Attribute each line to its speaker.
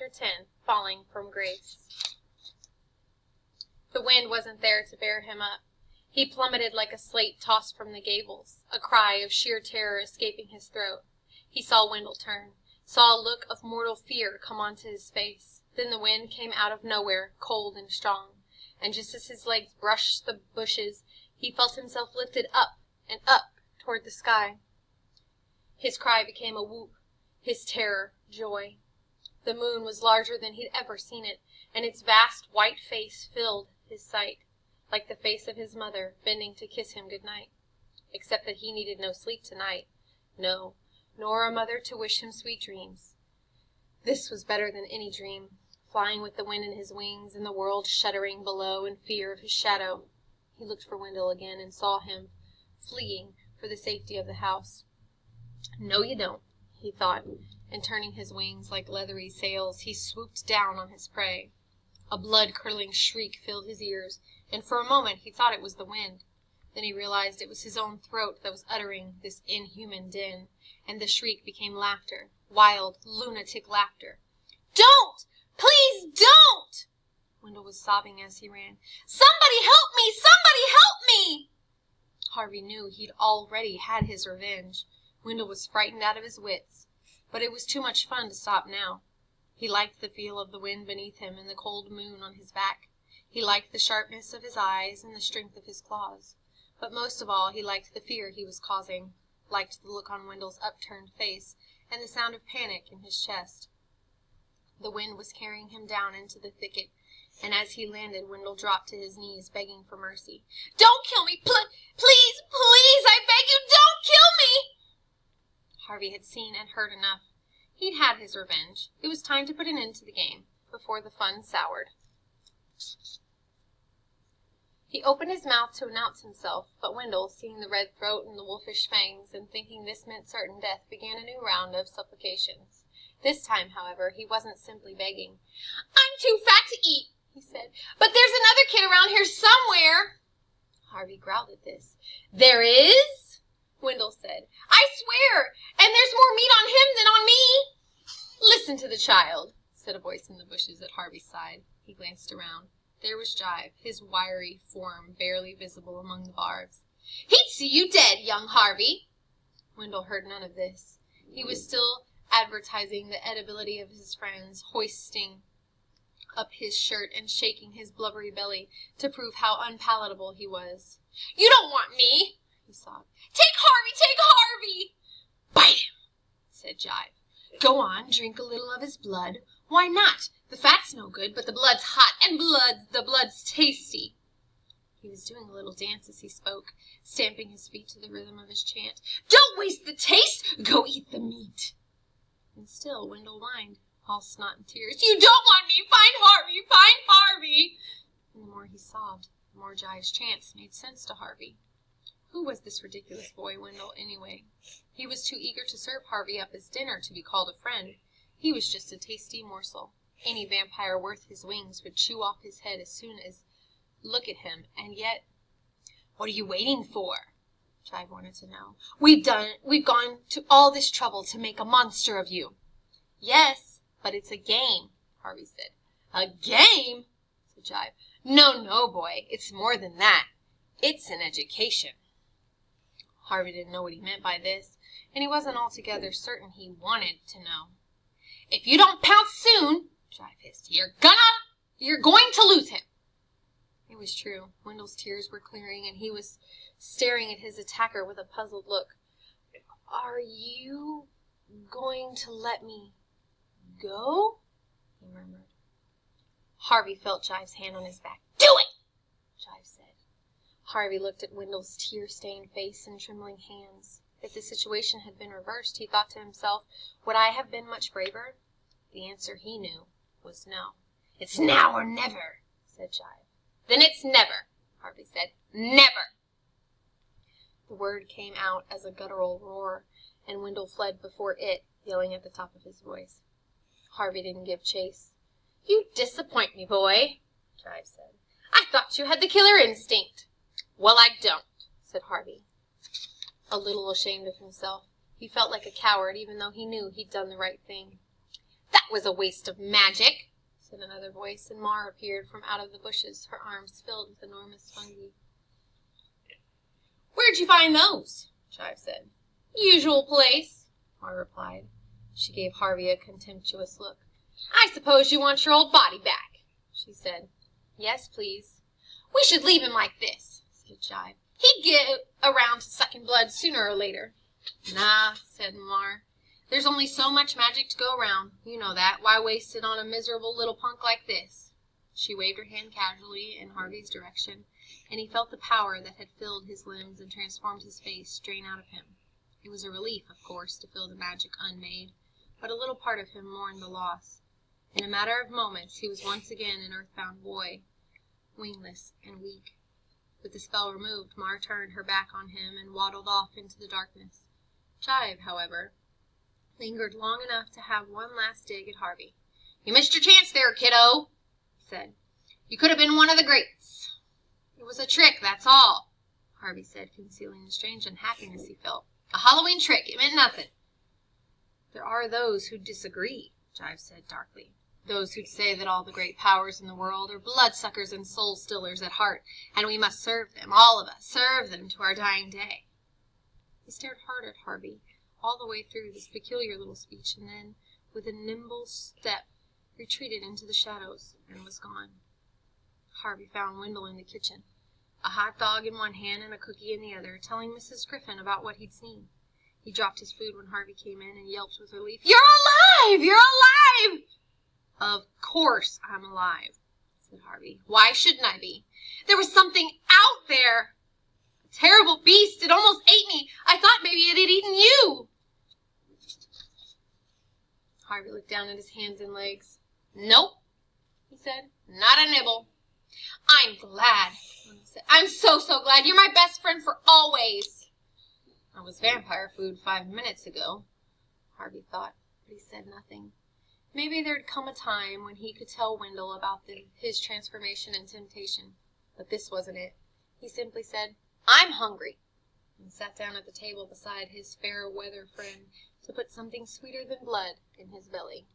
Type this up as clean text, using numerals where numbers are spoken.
Speaker 1: Chapter 10, Falling from Grace. The wind wasn't there to bear him up. He plummeted like a slate tossed from the gables, a cry of sheer terror escaping his throat. He saw Windell turn, saw a look of mortal fear come onto his face. Then the wind came out of nowhere, cold and strong, and just as his legs brushed the bushes, he felt himself lifted up and up toward the sky. His cry became a whoop, his terror joy. The moon was larger than he'd ever seen it, and its vast white face filled his sight, like the face of his mother bending to kiss him good night. Except that he needed no sleep tonight. No, nor a mother to wish him sweet dreams. This was better than any dream, flying with the wind in his wings, and the world shuddering below in fear of his shadow. He looked for Windell again and saw him fleeing for the safety of the house. No, you don't, he thought, and turning his wings like leathery sails, he swooped down on his prey. A blood-curdling shriek filled his ears, and for a moment he thought it was the wind. Then he realized it was his own throat that was uttering this inhuman din, and the shriek became laughter, wild, lunatic laughter. "Don't! Please don't!" Windell was sobbing as he ran. "Somebody help me! Somebody help me!" Harvey knew he'd already had his revenge. Windell was frightened out of his wits, but it was too much fun to stop now. He liked the feel of the wind beneath him and the cold moon on his back. He liked the sharpness of his eyes and the strength of his claws. But most of all, he liked the fear he was causing, liked the look on Windell's upturned face, and the sound of panic in his chest. The wind was carrying him down into the thicket, and as he landed, Windell dropped to his knees, begging for mercy. "Don't kill me! Please, please, I beg you, don't kill me!" Harvey had seen and heard enough. He'd had his revenge. It was time to put an end to the game, before the fun soured. He opened his mouth to announce himself, but Windell, seeing the red throat and the wolfish fangs, and thinking this meant certain death, began a new round of supplications. This time, however, he wasn't simply begging. "I'm too fat to eat," he said, "but there's another kid around here somewhere." Harvey growled at this. "There is?" Windell said. "I swear, and there's more meat on him than on me." "Listen to the child," said a voice in the bushes at Harvey's side. He glanced around. There was Jive, his wiry form barely visible among the barbs. "He'd see you dead, young Harvey." Windell heard none of this. He was still advertising the edibility of his friends, hoisting up his shirt and shaking his blubbery belly to prove how unpalatable he was. "You don't want me," he sobbed. "Take Harvey! Take Harvey!" "Bite him," said Jive. "Go on, drink a little of his blood. Why not? The fat's no good, but the blood's hot, and the blood's tasty." He was doing a little dance as he spoke, stamping his feet to the rhythm of his chant. "Don't waste the taste! Go eat the meat!" And still Windell whined, all snot and tears. "You don't want me! Find Harvey! Find Harvey!" And the more he sobbed, the more Jive's chants made sense to Harvey. Who was this ridiculous boy Windell, anyway? He was too eager to serve Harvey up as dinner to be called a friend. He was just a tasty morsel. Any vampire worth his wings would chew off his head as soon as look at him, and yet... "What are you waiting for?" Jive wanted to know. We've gone to all this trouble to make a monster of you." "Yes, but it's a game," Harvey said. "A game?" said Jive. No, boy, it's more than that. It's an education." Harvey didn't know what he meant by this, and he wasn't altogether certain he wanted to know. "If you don't pounce soon," Jive hissed, you're going to lose him." It was true. Windell's tears were clearing, and he was staring at his attacker with a puzzled look. "Are you going to let me go?" he murmured. Harvey felt Jive's hand on his back. "Do it!" Jive said. Harvey looked at Windell's tear-stained face and trembling hands. If the situation had been reversed, he thought to himself, would I have been much braver? The answer he knew was no. "It's now or never," said Jive. "Then it's never," Harvey said. "Never." The word came out as a guttural roar, and Windell fled before it, yelling at the top of his voice. Harvey didn't give chase. "You disappoint me, boy," Jive said. "I thought you had the killer instinct." "Well, I don't," said Harvey, a little ashamed of himself. He felt like a coward, even though he knew he'd done the right thing. "That was a waste of magic," said another voice, and Mar appeared from out of the bushes, her arms filled with enormous fungi. "Where'd you find those?" Chive said. "Usual place," Mar replied. She gave Harvey a contemptuous look. "I suppose you want your old body back," she said. "Yes, please." "We should leave him like this," said Jive. "He'd get around to sucking blood sooner or later." "Nah," said Mar. "There's only so much magic to go around. You know that. Why waste it on a miserable little punk like this?" She waved her hand casually in Harvey's direction, and he felt the power that had filled his limbs and transformed his face drain out of him. It was a relief, of course, to feel the magic unmade, but a little part of him mourned the loss. In a matter of moments he was once again an earthbound boy, wingless and weak. With the spell removed, Mar turned her back on him and waddled off into the darkness. Jive, however, lingered long enough to have one last dig at Harvey. "You missed your chance there, kiddo," he said. "You could have been one of the greats." "It was a trick, that's all," Harvey said, concealing the strange unhappiness he felt. "A Halloween trick. It meant nothing." "There are those who disagree," Jive said darkly. "Those who say that all the great powers in the world are bloodsuckers and soul-stillers at heart, and we must serve them, all of us, serve them to our dying day." He stared hard at Harvey all the way through this peculiar little speech, and then, with a nimble step, retreated into the shadows and was gone. Harvey found Windell in the kitchen, a hot dog in one hand and a cookie in the other, telling Mrs. Griffin about what he'd seen. He dropped his food when Harvey came in and yelped with relief, "You're alive! You're alive!" "Of course I'm alive," said Harvey. "Why shouldn't I be? There was something out there. A terrible beast. It almost ate me. I thought maybe it had eaten you." Harvey looked down at his hands and legs. "Nope," he said. "Not a nibble." "I'm glad," Wendell said. "I'm so glad. You're my best friend for always." "I was vampire food 5 minutes ago," Harvey thought, but he said nothing. Maybe there'd come a time when he could tell Windell about his transformation and temptation, but this wasn't it. He simply said, "I'm hungry," and sat down at the table beside his fair-weather friend to put something sweeter than blood in his belly.